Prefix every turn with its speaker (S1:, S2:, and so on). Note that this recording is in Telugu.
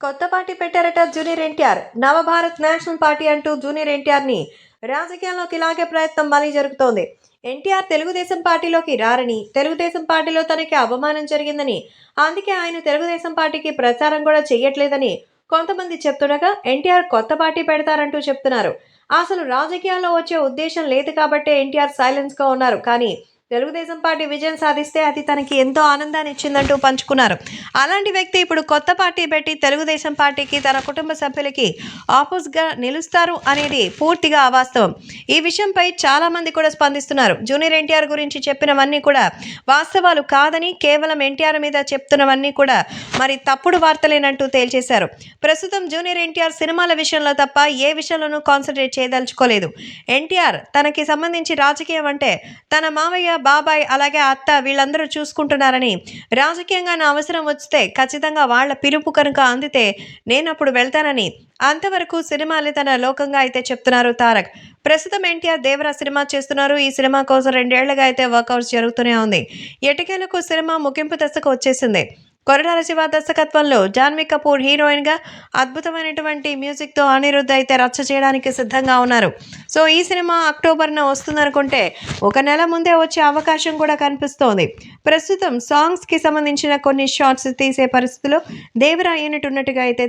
S1: కొత్త పార్టీ పెట్టారట junior NTR. Navabharat national party అంటూ జూనియర్ ఎన్టీఆర్ని రాజకీయాల్లోకి లాగే ప్రయత్నం మళ్ళీ జరుగుతోంది. ఎన్టీఆర్ తెలుగుదేశం పార్టీలోకి రారని, తెలుగుదేశం పార్టీలో తనకి అవమానం జరిగిందని, అందుకే ఆయన తెలుగుదేశం పార్టీకి ప్రచారం కూడా చెయ్యట్లేదని కొంతమంది చెప్తుండగా, ఎన్టీఆర్ కొత్త పార్టీ పెడతారంటూ చెప్తున్నారు. అసలు రాజకీయాల్లో వచ్చే ఉద్దేశం లేదు కాబట్టే ఎన్టీఆర్ సైలెన్స్ గా ఉన్నారు. కానీ తెలుగుదేశం పార్టీ విజయం సాధిస్తే అది తనకి ఎంతో ఆనందాన్ని ఇచ్చిందంటూ పంచుకున్నారు. అలాంటి వ్యక్తి ఇప్పుడు కొత్త పార్టీ పెట్టి తెలుగుదేశం పార్టీకి తన కుటుంబ సభ్యులకి ఆపోజిట్గా నిలుస్తారు అనేది పూర్తిగా అవాస్తవం. ఈ విషయంపై చాలా మంది కూడా స్పందిస్తున్నారు. జూనియర్ ఎన్టీఆర్ గురించి చెప్పినవన్నీ కూడా వాస్తవాలు కాదని, కేవలం ఎన్టీఆర్ మీద చెప్తున్నవన్నీ కూడా మరి తప్పుడు వార్తలేనంటూ తేల్చేశారు. ప్రస్తుతం జూనియర్ ఎన్టీఆర్ సినిమాల విషయంలో తప్ప ఏ విషయంలోనూ కాన్సన్ట్రేట్ చేయదలుచుకోలేదు. ఎన్టీఆర్ తనకి సంబంధించి రాజకీయం అంటే తన మావయ్య, బాబాయ్, అలాగే అత్త వీళ్ళందరూ చూసుకుంటున్నారని, రాజకీయంగా నా అవసరం వస్తే ఖచ్చితంగా వాళ్ల పిలుపు కనుక అందితే నేనప్పుడు వెళ్తానని, అంతవరకు సినిమాలే తన లోకంగా అయితే చెప్తున్నారు తారక్. ప్రస్తుతం ఎన్టీఆర్ దేవరా సినిమా చేస్తున్నారు. ఈ సినిమా కోసం 2 ఏళ్లుగా అయితే వర్కౌట్స్ జరుగుతూనే ఉంది. ఎటకేలకు సినిమా ముగింపు దశకు వచ్చేసింది. కొరటాల శివ దర్శకత్వంలో జాన్వీ కపూర్ హీరోయిన్గా అద్భుతమైనటువంటి మ్యూజిక్తో అనిరుద్ధ్ అయితే రచ్చ చేయడానికి సిద్ధంగా ఉన్నారు. సో ఈ సినిమా అక్టోబర్న వస్తుందనుకుంటే 1 నెల ముందే వచ్చే అవకాశం కూడా కనిపిస్తోంది. ప్రస్తుతం సాంగ్స్కి సంబంధించిన కొన్ని షార్ట్స్ తీసే పరిస్థితిలో దేవరా యూనిట్ ఉన్నట్టుగా అయితే